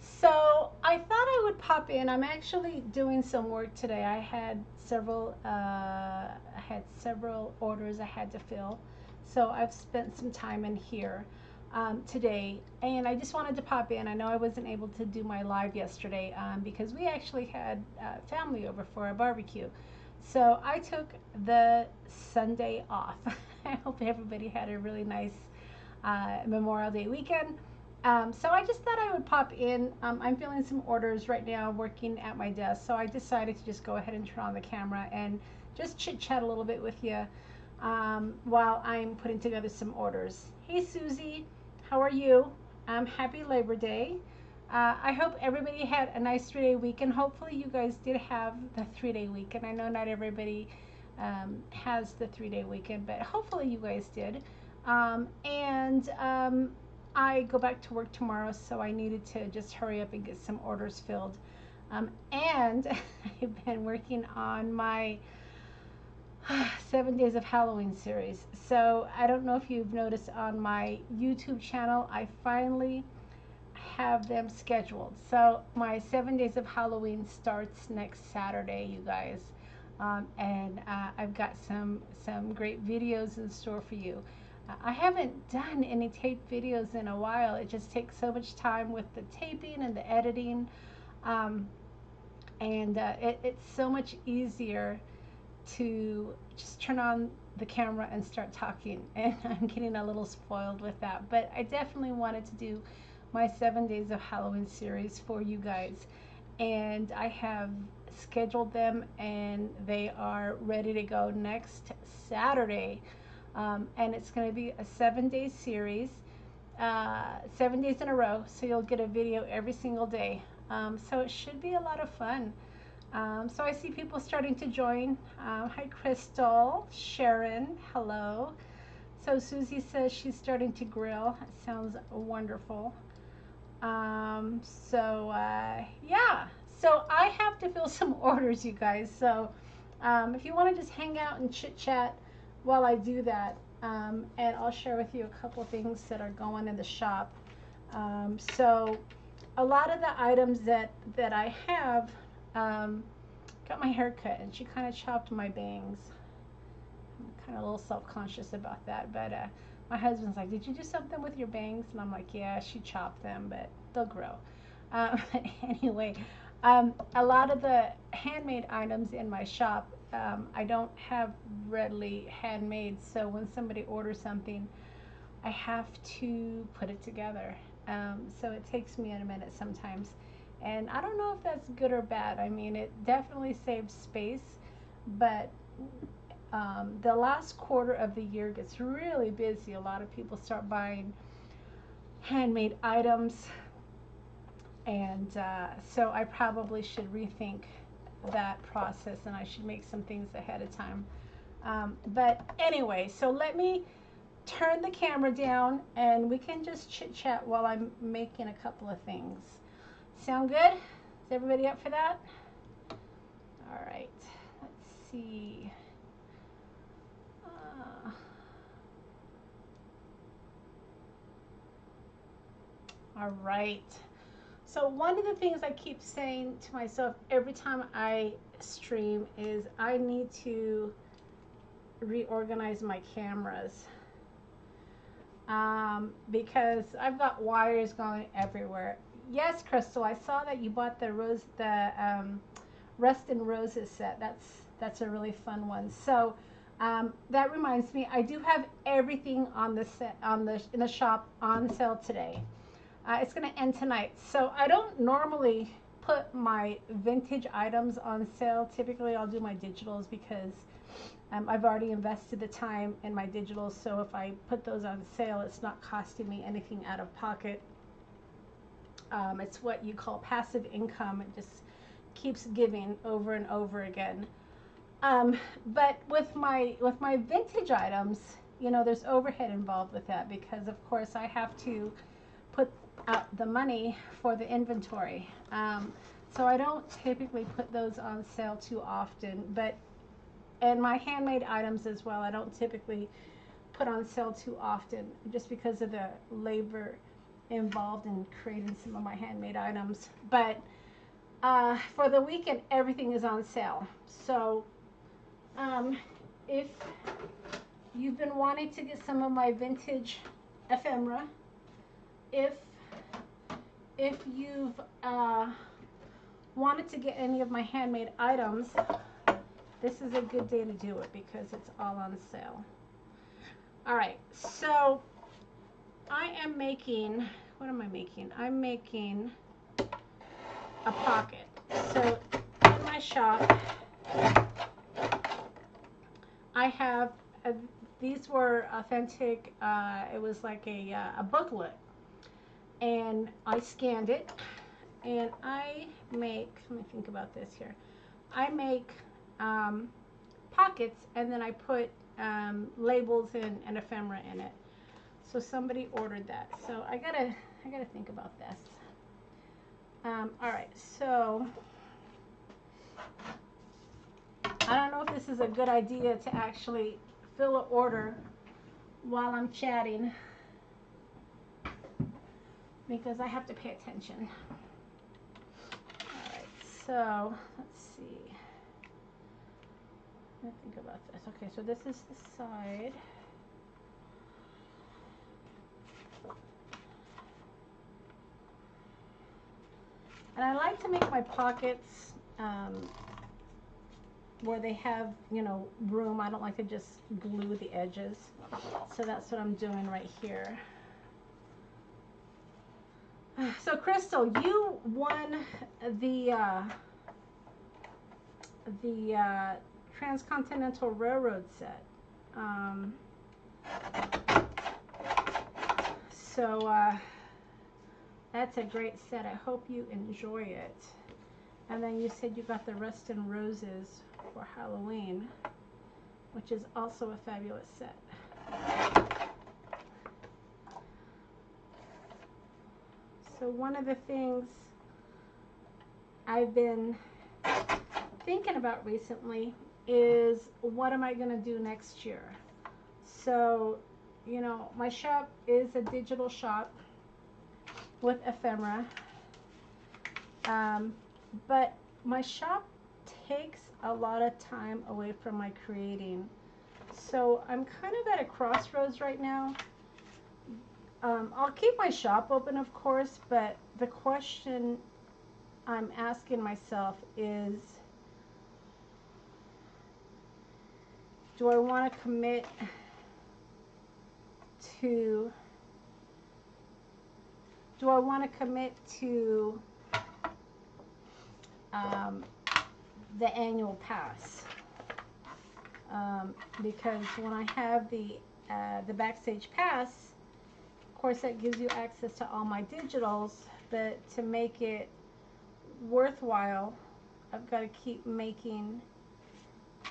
So I thought I would pop in. I'm actually doing some work today. I had several orders I had to fill, so I've spent some time in here today, and I just wanted to pop in. I know I wasn't able to do my live yesterday because we actually had family over for a barbecue, so I took the Sunday off. I hope everybody had a really nice Memorial Day weekend. So I just thought I would pop in. I'm filling some orders right now, working at my desk. So I decided to just go ahead and turn on the camera and just chit chat a little bit with you while I'm putting together some orders. Hey Susie, how are you? Happy Labor Day. I hope everybody had a nice 3 day weekend. Hopefully you guys did have the 3 day weekend. I know not everybody has the 3 day weekend, but hopefully you guys did. And I go back to work tomorrow, so I needed to just hurry up and get some orders filled. And I've been working on my 7 Days of Halloween series. So I don't know if you've noticed on my YouTube channel, I finally have them scheduled. So my 7 Days of Halloween starts next Saturday, you guys. And I've got some great videos in store for you. I haven't done any tape videos in a while. It just takes so much time with the taping and the editing. Um, and it's so much easier to just turn on the camera and start talking. And I'm getting a little spoiled with that. But I definitely wanted to do my 7 Days of Halloween series for you guys. And I have scheduled them and they are ready to go next Saturday. And it's going to be a 7 day series, 7 days in a row. So you'll get a video every single day. So it should be a lot of fun. So I see people starting to join. Hi, Crystal, Sharon, hello. So Susie says she's starting to grill. That sounds wonderful. Yeah. So I have to fill some orders, you guys. So if you want to just hang out and chit chat while I do that, and I'll share with you a couple things that are going in the shop. So a lot of the items that I have, got my hair cut and she kind of chopped my bangs. I'm kind of a little self-conscious about that, but my husband's like, did you do something with your bangs? And I'm like, yeah, she chopped them, but they'll grow. Anyway, a lot of the handmade items in my shop, I don't have readily handmade, so when somebody orders something, I have to put it together. So it takes me a minute sometimes. And I don't know if that's good or bad. I mean, it definitely saves space, but the last quarter of the year gets really busy. A lot of people start buying handmade items, and so I probably should rethink that process and I should make some things ahead of time. But anyway, so let me turn the camera down and we can just chit chat while I'm making a couple of things. Sound good? Is everybody up for that? All right, let's see. All right. So one of the things I keep saying to myself every time I stream is I need to reorganize my cameras because I've got wires going everywhere. Yes, Crystal, I saw that you bought the Rust and Roses set. That's a really fun one. So that reminds me, I do have everything on the set in the shop on sale today. It's going to end tonight. So I don't normally put my vintage items on sale. Typically, I'll do my digitals because I've already invested the time in my digitals. So if I put those on sale, it's not costing me anything out of pocket. It's what you call passive income. It just keeps giving over and over again. But with my vintage items, you know, there's overhead involved with that because, of course, I have to put out the money for the inventory. So I don't typically put those on sale too often, and my handmade items as well, I don't typically put on sale too often just because of the labor involved in creating some of my handmade items. But for the weekend, everything is on sale. So if you've been wanting to get some of my vintage ephemera, if you've wanted to get any of my handmade items, this is a good day to do it because it's all on sale. All right, so I am making, what am I making? I'm making a pocket. So in my shop, I have, these were authentic, it was like a booklet, and I scanned it, and I make, let me think about this here, I make pockets, and then I put labels and ephemera in it. So somebody ordered that, so I gotta think about this. All right, so I don't know if this is a good idea to actually fill an order while I'm chatting, because I have to pay attention. All right, so let's see. Let me think about this. Okay, so this is the side. And I like to make my pockets where they have, you know, room. I don't like to just glue the edges. So that's what I'm doing right here. So Crystal, you won the Transcontinental Railroad set. That's a great set. I hope you enjoy it. And then you said you got the Rust and Roses for Halloween, which is also a fabulous set. So one of the things I've been thinking about recently is, what am I going to do next year? So, you know, my shop is a digital shop with ephemera, but my shop takes a lot of time away from my creating. So I'm kind of at a crossroads right now. I'll keep my shop open, of course, but the question I'm asking myself is, do I want to commit to the annual pass? Because when I have the Backstage Pass, of course that gives you access to all my digitals, but to make it worthwhile, I've got to keep making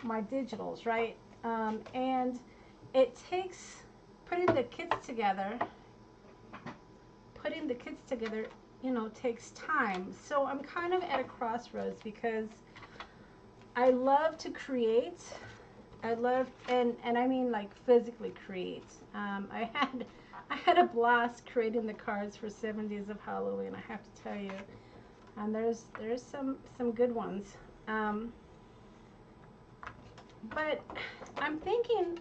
my digitals, right? And it takes, putting the kits together, you know, takes time. So I'm kind of at a crossroads because I love to create. I love, and I mean like physically create. I had a blast creating the cards for 7 Days of Halloween, I have to tell you. And there's some good ones. But I'm thinking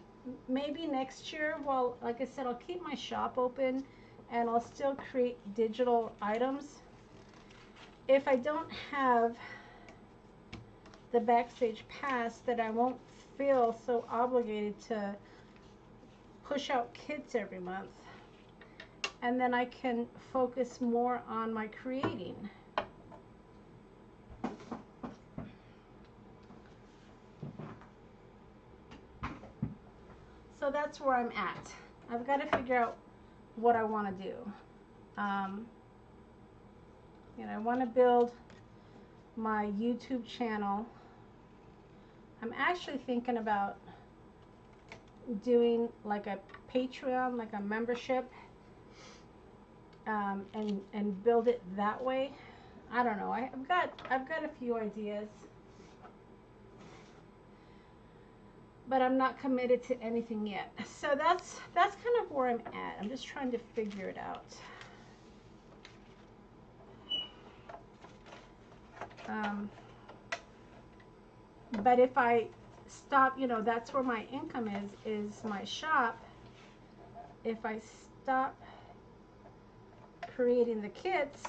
maybe next year, well, like I said, I'll keep my shop open and I'll still create digital items. If I don't have the Backstage Pass, that I won't feel so obligated to push out kits every month. And then I can focus more on my creating. So that's where I'm at. I've got to figure out what I want to do. You know, I want to build my YouTube channel. I'm actually thinking about doing like a Patreon, like a membership, and build it that way. I don't know. I've got a few ideas, but I'm not committed to anything yet. So that's kind of where I'm at. I'm just trying to figure it out. But if I stop, that's where my income is my shop. If I stop creating the kits,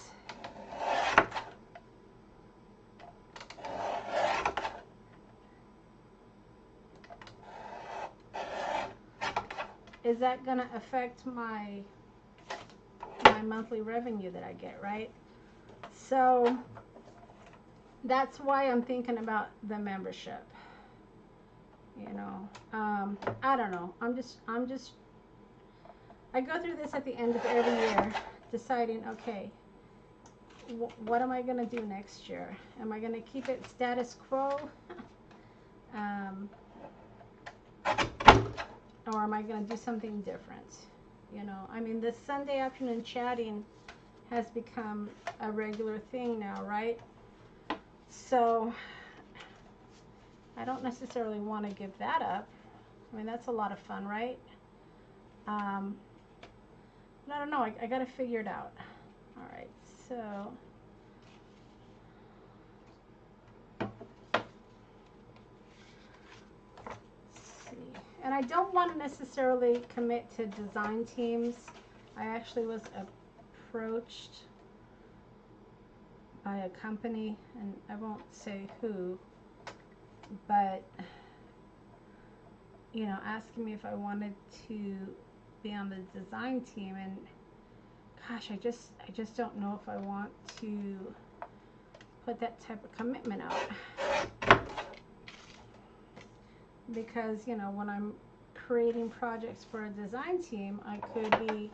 is that going to affect my monthly revenue that I get, right? So that's why I'm thinking about the membership. I don't know. I go through this at the end of every year, deciding, okay, what am I going to do next year? Am I going to keep it status quo? Or am I going to do something different? I mean, this Sunday afternoon chatting has become a regular thing now, right? So I don't necessarily want to give that up. I mean, that's a lot of fun, right? But I don't know. I got to figure it out. All right, so and I don't want to necessarily commit to design teams. I actually was approached by a company, and I won't say who, but asking me if I wanted to be on the design team, and gosh, I just don't know if I want to put that type of commitment out. Because when I'm creating projects for a design team, I could be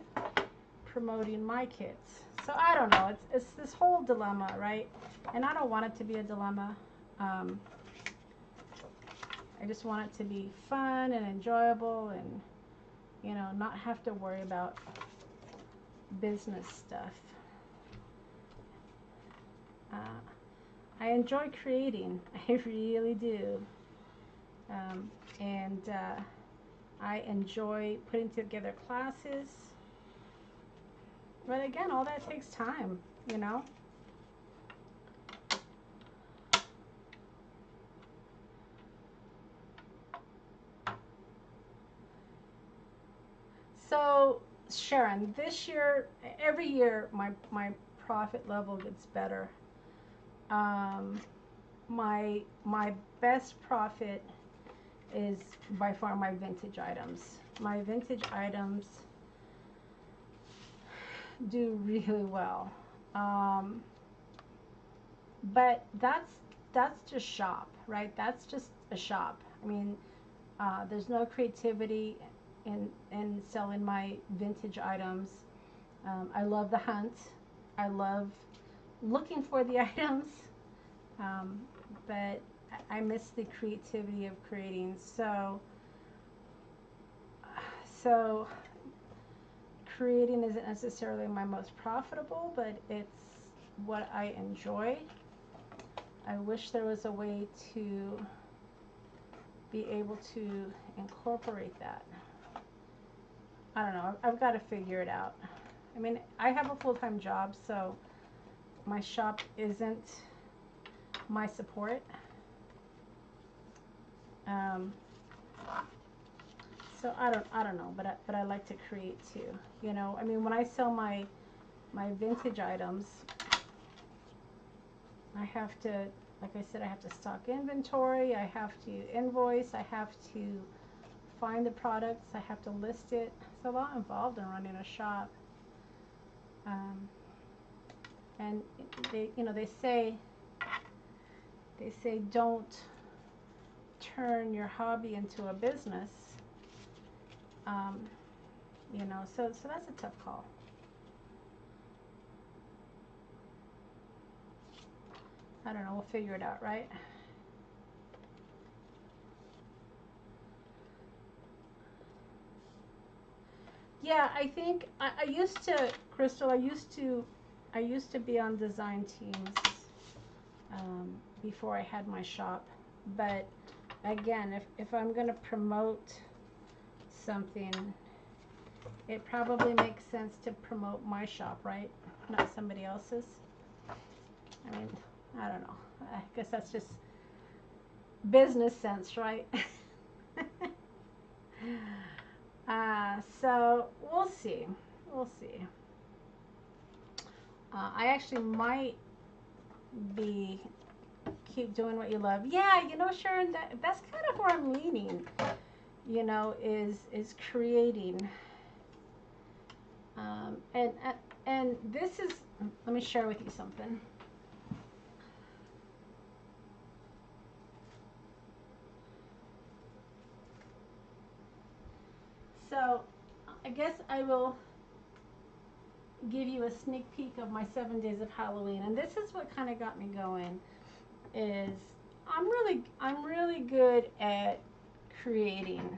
promoting my kits. So I don't know. It's this whole dilemma, right? And I don't want it to be a dilemma. I just want it to be fun and enjoyable, and not have to worry about business stuff. I enjoy creating. I really do. And I enjoy putting together classes, but again, all that takes time, So Sharon, this year, every year, my profit level gets better. My best profit is by far my vintage items. My vintage items do really well, but that's just shop, right? That's just a shop. I mean, there's no creativity in selling my vintage items. I love the hunt. I love looking for the items, but I miss the creativity of creating. So creating isn't necessarily my most profitable, but it's what I enjoy. I wish there was a way to be able to incorporate that. I don't know. I've got to figure it out. I mean, I have a full-time job, so my shop isn't my support. So I don't know, but I like to create too. I mean, when I sell my vintage items, I have to, like I said, I have to stock inventory, I have to invoice, I have to find the products, I have to list it. There's a lot involved in running a shop. And they say don't turn your hobby into a business. So that's a tough call. I don't know, we'll figure it out, right? Yeah, I think I used to, Crystal, I used to be on design teams before I had my shop. But again, if I'm going to promote something, it probably makes sense to promote my shop, right? Not somebody else's. I mean, I don't know. I guess that's just business sense, right? So we'll see. We'll see. I actually might be keep doing what you love. Yeah, you know, Sharon, that's kind of where I'm leaning. You know, is creating. And this is. Let me share with you something. So, I guess I will give you a sneak peek of my 7 days of Halloween, and this is what kind of got me going. Is I'm really good at creating.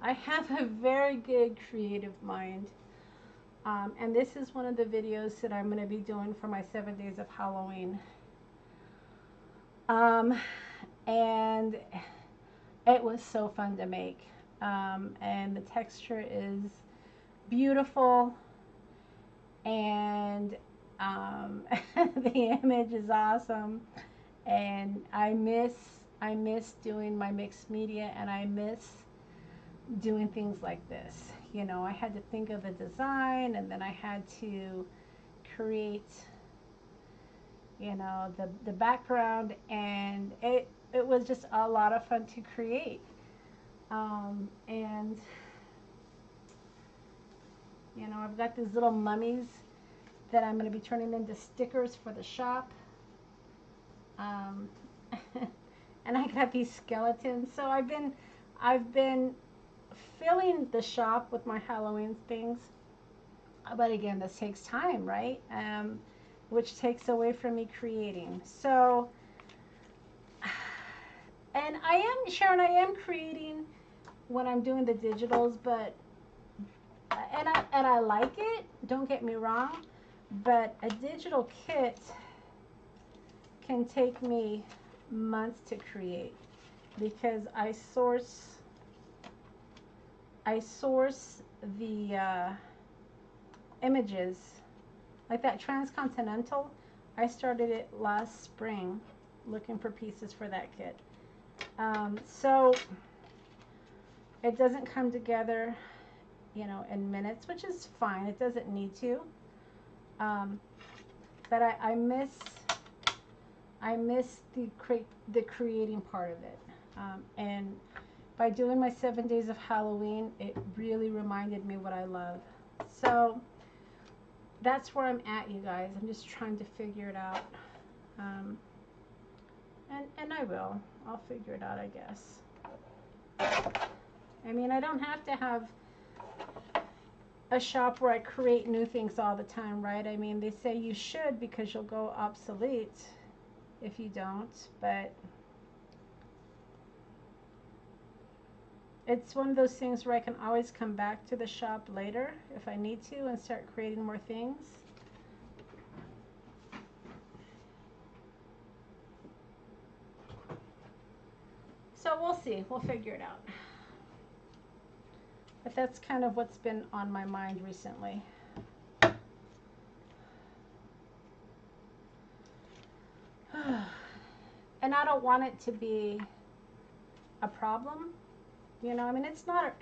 I have a very good creative mind, and this is one of the videos that I'm going to be doing for my 7 days of Halloween. And it was so fun to make, and the texture is beautiful, and the image is awesome, and I miss doing my mixed media, and I miss doing things like this. You know, I had to think of the design, and then I had to create, you know, the background, and it was just a lot of fun to create. And you know, I've got these little mummies that I'm going to be turning into stickers for the shop. And I got these skeletons. So I've been filling the shop with my Halloween things. But again, this takes time, right? Which takes away from me creating. So, and Sharon, I am creating when I'm doing the digitals, but and I like it, don't get me wrong, but a digital kit can take me months to create because I source the images. Like that Transcontinental, I started it last spring looking for pieces for that kit. So it doesn't come together, you know, in minutes, which is fine. It doesn't need to. But I miss the creating part of it. And by doing my 7 days of Halloween, it really reminded me what I love. So that's where I'm at, you guys. I'm just trying to figure it out. And I will. I'll figure it out, I guess. I mean, I don't have to have a shop where I create new things all the time, right? I mean, they say you should because you'll go obsolete if you don't, but it's one of those things where I can always come back to the shop later if I need to and start creating more things. So we'll see. We'll figure it out. But that's kind of what's been on my mind recently. And I don't want it to be a problem. You know, I mean, it's not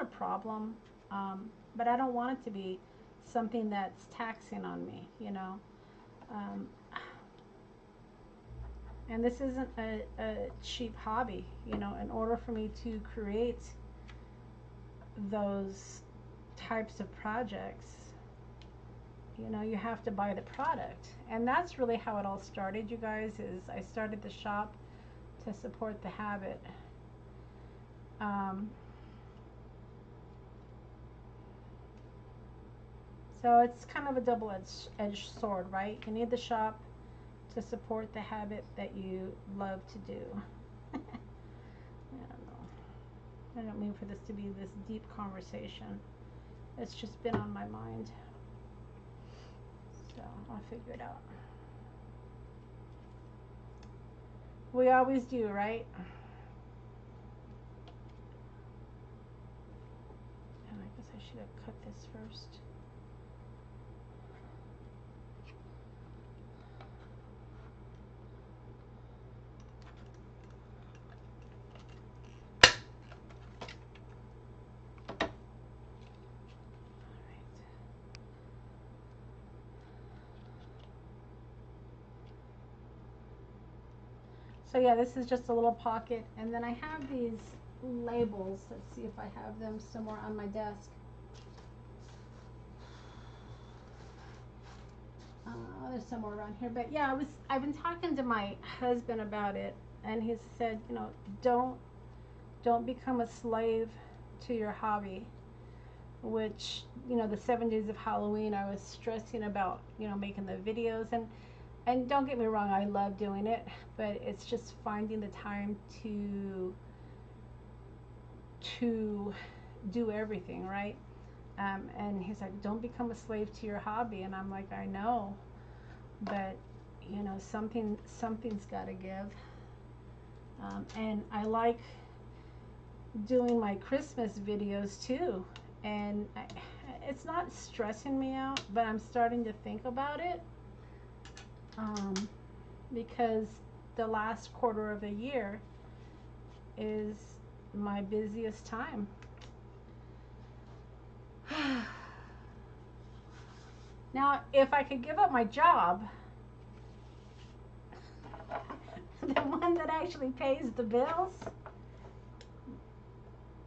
a problem, but I don't want it to be something that's taxing on me, you know. And this isn't a cheap hobby, you know. In order for me to create those types of projects, you know, you have to buy the product. And that's really how it all started, you guys, is I started the shop to support the habit. So it's kind of a double-edged sword, right? You need the shop to support the habit that you love to do. I don't know. I don't mean for this to be this deep conversation. It's just been on my mind. So I'll figure it out. We always do, right? And I guess I should have cut this first. So yeah, this is just a little pocket, and then I have these labels. Let's see if I have them somewhere on my desk. They're somewhere around here. But yeah, I've been talking to my husband about it, and he said, you know, don't become a slave to your hobby. Which, you know, the 7 days of Halloween, I was stressing about, you know, making the videos, and don't get me wrong, I love doing it, but it's just finding the time to do everything, right? And he's like, don't become a slave to your hobby. And I'm like, I know, but you know, something's got to give. And I like doing my Christmas videos too, and it's not stressing me out, but I'm starting to think about it, because the last quarter of the year is my busiest time. Now, if I could give up my job, the one that actually pays the bills,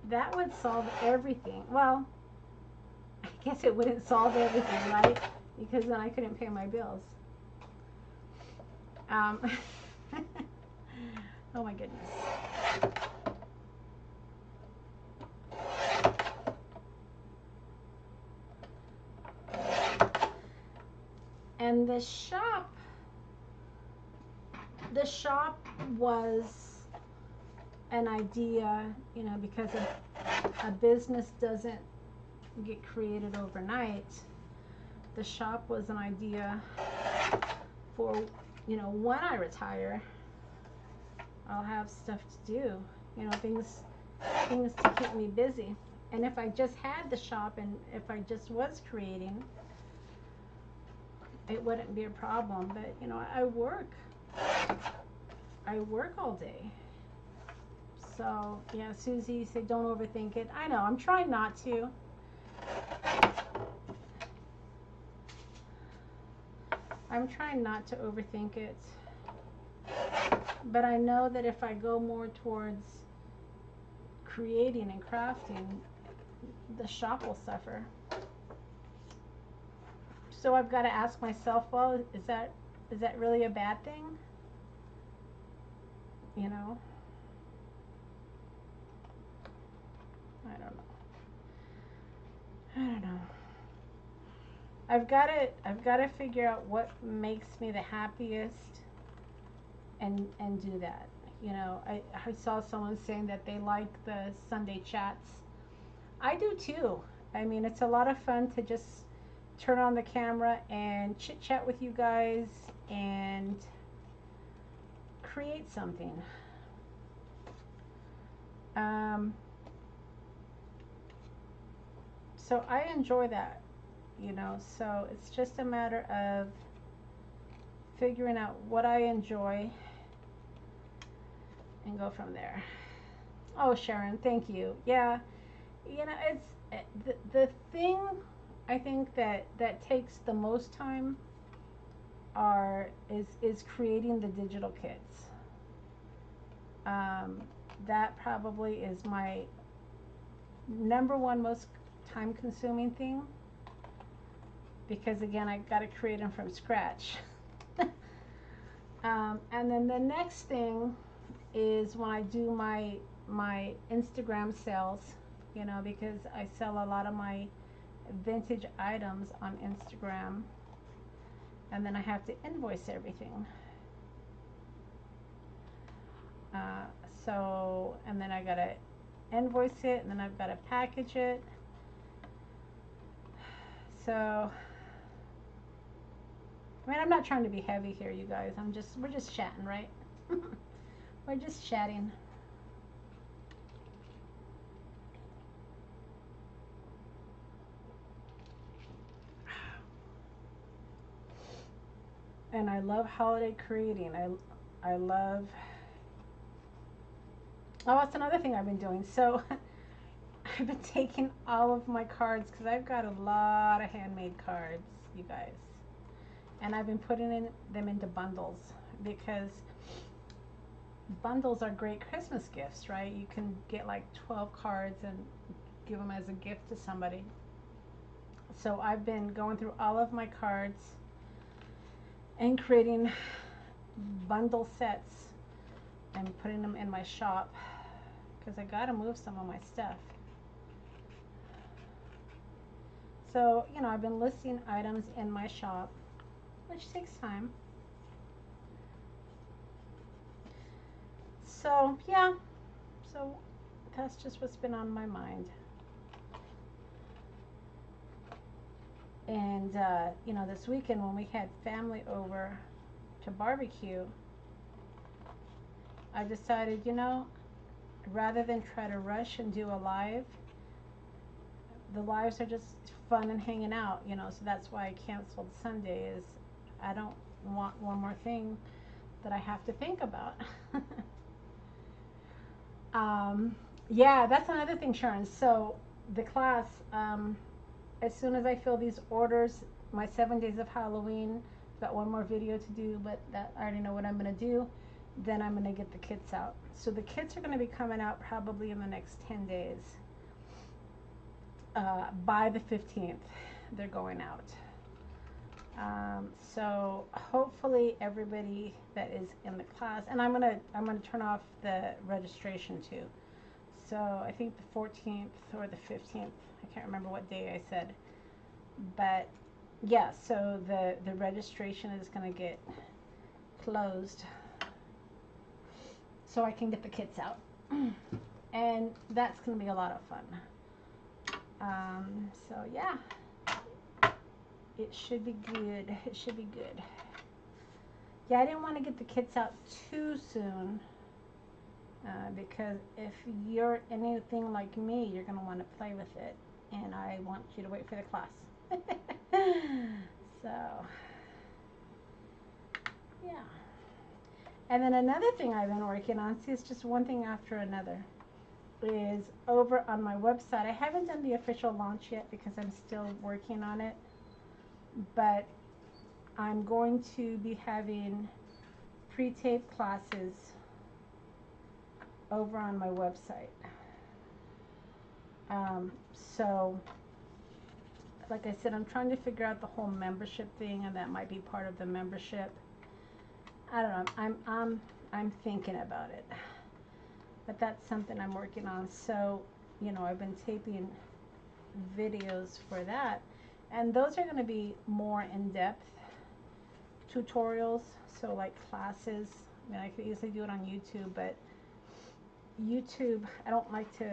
that would solve everything. Well, I guess it wouldn't solve everything, right? Because then I couldn't pay my bills. Oh my goodness. And the shop was an idea, you know, because a business doesn't get created overnight. The shop was an idea for, you know, when I retire, I'll have stuff to do, you know, things to keep me busy. And if I just had the shop, and if I just was creating, it wouldn't be a problem. But you know, I work all day. So yeah, Susie said don't overthink it. I know, I'm trying not to. I'm trying not to overthink it. But I know that if I go more towards creating and crafting, the shop will suffer. So I've got to ask myself, well, is that really a bad thing? You know? I don't know. I've got to figure out what makes me the happiest and do that. You know, I saw someone saying that they like the Sunday chats. I do too. I mean, it's a lot of fun to just turn on the camera and chit chat with you guys and create something. So I enjoy that, you know, so it's just a matter of figuring out what I enjoy and go from there. Oh, Sharon, thank you. Yeah, you know, it's the thing I think that takes the most time is creating the digital kits. That probably is my #1 most time consuming thing, because again, I got to create them from scratch. And then the next thing is when I do my Instagram sales, you know, because I sell a lot of my vintage items on Instagram, and then I have to invoice everything. So, and then I gotta invoice it, and then I've got to package it. So, I mean, I'm not trying to be heavy here, you guys. We're just chatting, right? We're just chatting. And I love holiday creating. I love. Oh, that's another thing I've been doing. So I've been taking all of my cards, because I've got a lot of handmade cards, you guys. And I've been putting them into bundles, because bundles are great Christmas gifts, right? You can get like 12 cards and give them as a gift to somebody. So I've been going through all of my cards and creating bundle sets and putting them in my shop because I gotta move some of my stuff. So, you know, I've been listing items in my shop, which takes time. So, yeah, so that's just what's been on my mind. And, you know, this weekend when we had family over to barbecue, I decided, you know, rather than try to rush and do a live, the lives are just fun and hanging out, you know, so that's why I canceled Sunday is I don't want one more thing that I have to think about. Yeah, that's another thing, Sharon. So the class, as soon as I fill these orders, my 7 days of Halloween, got one more video to do, but that I already know what I'm going to do. Then I'm going to get the kits out. So the kits are going to be coming out probably in the next 10 days. By the 15th, they're going out. So hopefully everybody that is in the class, and I'm gonna turn off the registration too. So I think the 14th or the 15th, I can't remember what day I said, but yeah. So the registration is gonna get closed, so I can get the kits out, and that's gonna be a lot of fun. So yeah, it should be good. It should be good. Yeah, I didn't want to get the kits out too soon because if you're anything like me, you're going to want to play with it, and I want you to wait for the class. So, yeah. And then another thing I've been working on, see, it's just one thing after another, is over on my website. I haven't done the official launch yet because I'm still working on it, but I'm going to be having pre-tape classes over on my website. So like I said, I'm trying to figure out the whole membership thing, and that might be part of the membership. I don't know. I'm thinking about it, but that's something I'm working on. So, you know, I've been taping videos for that, and those are going to be more in-depth tutorials, so like classes. I mean, I could easily do it on YouTube, but YouTube, I don't like to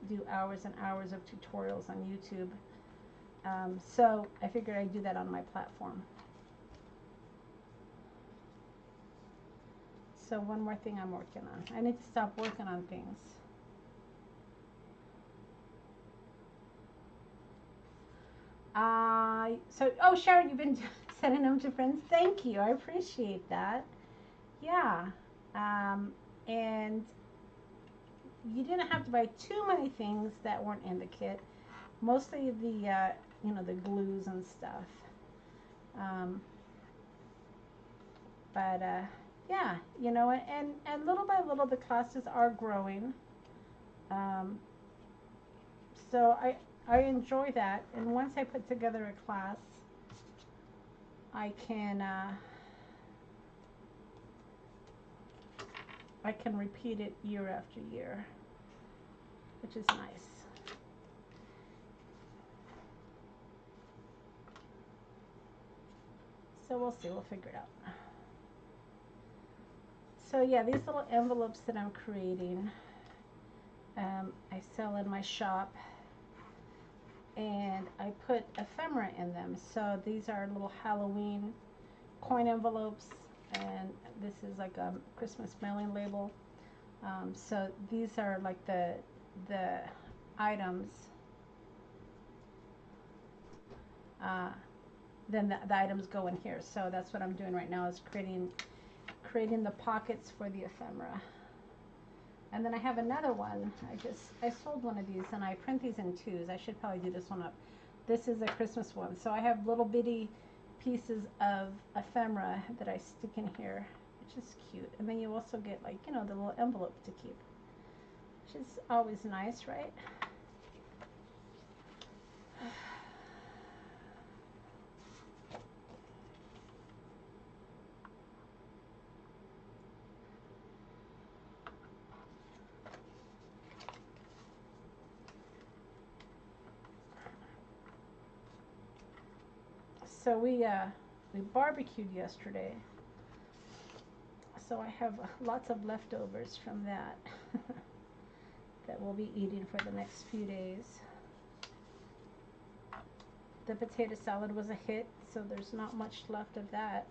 do hours and hours of tutorials on YouTube. So I figured I'd do that on my platform. So one more thing I'm working on. I need to stop working on things. Oh, Sharon, you've been sending them to friends. Thank you. I appreciate that. Yeah. And you didn't have to buy too many things that weren't in the kit. Mostly the, you know, the glues and stuff. Yeah, you know, and little by little the classes are growing. So I enjoy that. And once I put together a class, I can repeat it year after year, which is nice. So we'll see, we'll figure it out. So yeah, these little envelopes that I'm creating, I sell in my shop, and I put ephemera in them. So these are little Halloween coin envelopes, and this is like a Christmas mailing label. So these are like the items. Then the items go in here. So that's what I'm doing right now, is creating the pockets for the ephemera. And then I have another one. I sold one of these, and I print these in twos. I should probably do this one up. This is a Christmas one. So I have little bitty pieces of ephemera that I stick in here which is cute. And then you also get, like, you know, the little envelope to keep, which is always nice, right? So we barbecued yesterday, so I have lots of leftovers from that that we'll be eating for the next few days. The potato salad was a hit, so there's not much left of that.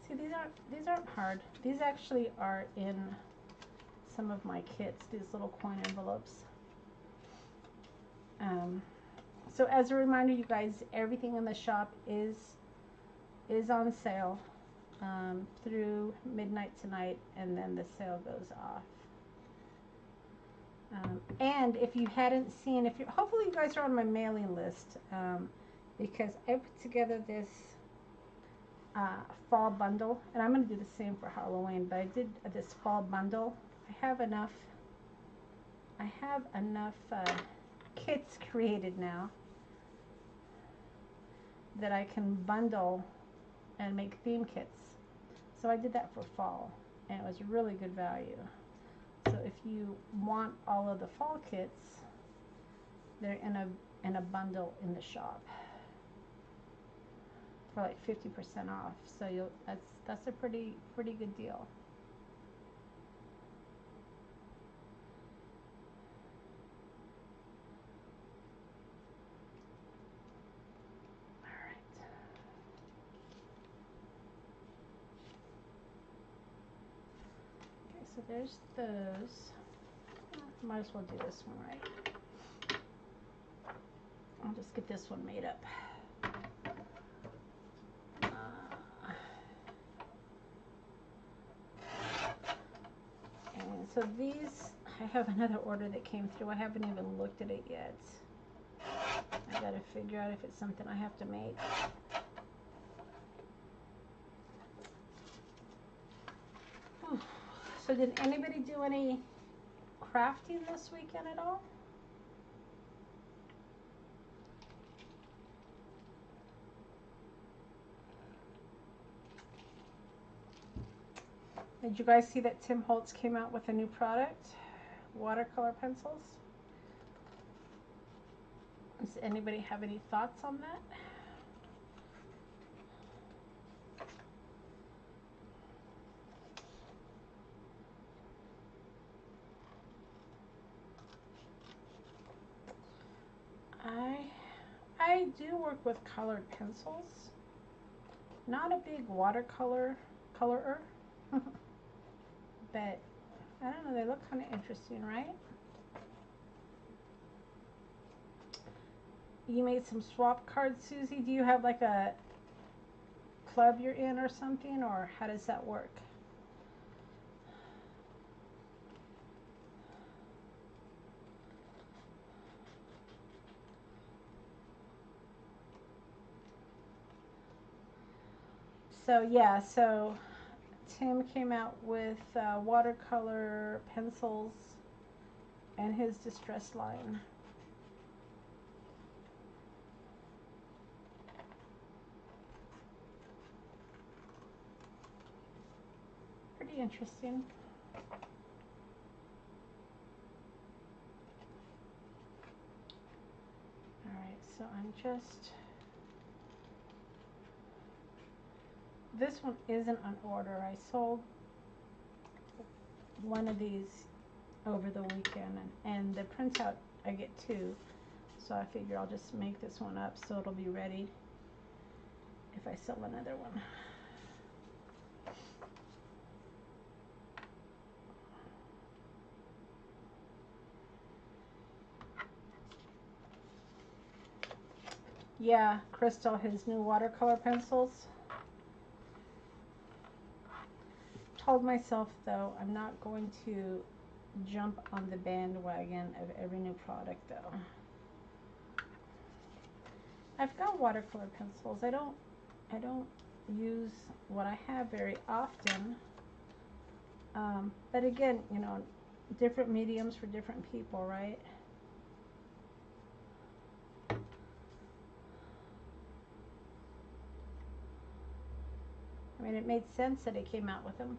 See, these aren't hard. These actually are in some of my kits, these little coin envelopes. So as a reminder, you guys, everything in the shop is on sale through midnight tonight, and then the sale goes off. And if you hadn't seen, hopefully you guys are on my mailing list, because I put together this fall bundle, and I'm going to do the same for Halloween, but I did this fall bundle. I have enough kits created now that I can bundle and make theme kits. So I did that for fall, and it was really good value. So if you want all of the fall kits, they're in a bundle in the shop for like 50% off. So that's a pretty good deal. So there's those. Might as well do this one, right? I'll just get this one made up. And so these, I have another order that came through. I haven't even looked at it yet. I gotta figure out if it's something I have to make. Whew. So did anybody do any crafting this weekend at all? Did you guys see that Tim Holtz came out with a new product? Watercolor pencils. Does anybody have any thoughts on that? I do work with colored pencils. Not a big watercolorer, but I don't know, they look kind of interesting, right? You made some swap cards, Susie. Do you have like a club you're in or something, or how does that work? So yeah, so Tim came out with watercolor pencils and his distress line. Pretty interesting. Alright, so I'm just... This one isn't on order. I sold one of these over the weekend, and the printout I get two, so I figure I'll just make this one up so it'll be ready if I sell another one. Yeah, Crystal, his new watercolor pencils. Told myself though I'm not going to jump on the bandwagon of every new product though. I've got watercolor pencils. I don't use what I have very often. But again, you know, different mediums for different people, right? I mean, it made sense that it came out with them.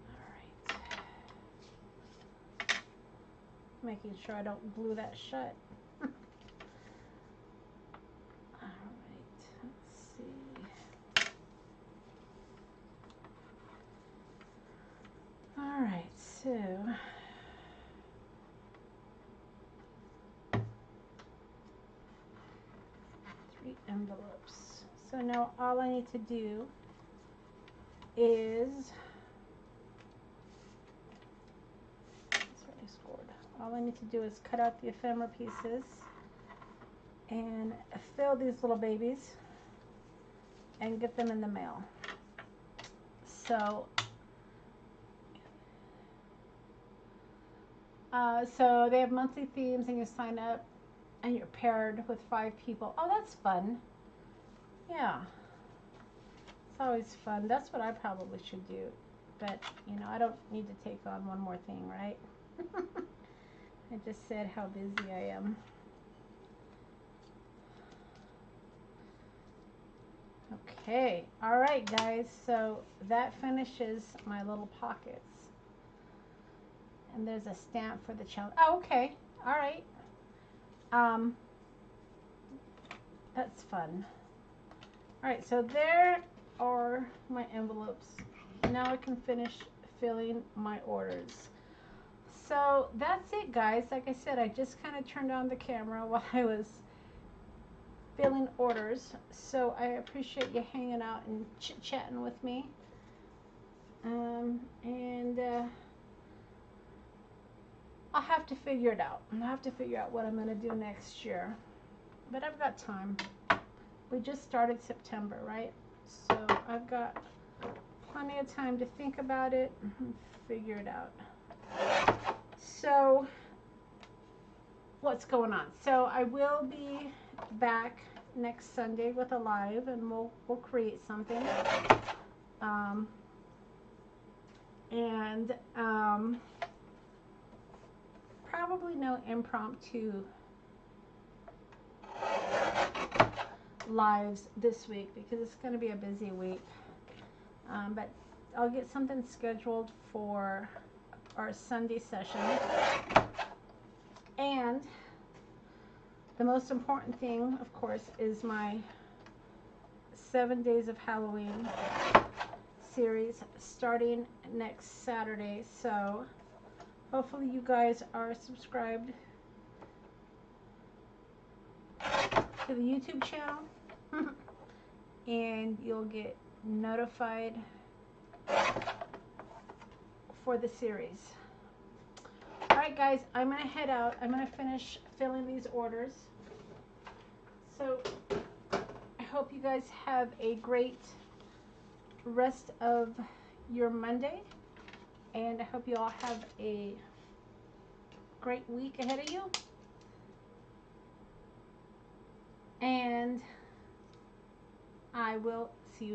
All right. Making sure I don't glue that shut. All right, let's see. All right, so 3 envelopes. So now all I need to do is, all I need to do is cut out the ephemera pieces and fill these little babies and get them in the mail. So so they have monthly themes, and you sign up and you're paired with 5 people. Oh, that's fun. Yeah, it's always fun. That's what I probably should do, but you know, I don't need to take on one more thing, right? I just said how busy I am. Okay, all right guys, so that finishes my little pockets. And there's a stamp for the challenge. Oh, okay, all right. That's fun. All right, so there are my envelopes. Now I can finish filling my orders. So that's it, guys. Like I said, I just kind of turned on the camera while I was filling orders. So I appreciate you hanging out and chit-chatting with me. I'll have to figure it out. I'll have to figure out what I'm going to do next year. But I've got time. We just started September, right? So I've got plenty of time to think about it and figure it out. So what's going on? So I will be back next Sunday with a live, and we'll create something. Probably no impromptu lives this week because it's going to be a busy week. But I'll get something scheduled for our Sunday session. And the most important thing, of course, is my 7 Days of Halloween series starting next Saturday. So hopefully you guys are subscribed to the YouTube channel and you'll get notified for the series. Alright guys, I'm going to head out. I'm going to finish filling these orders. So I hope you guys have a great rest of your Monday, and I hope you all have a great week ahead of you, and I will see you next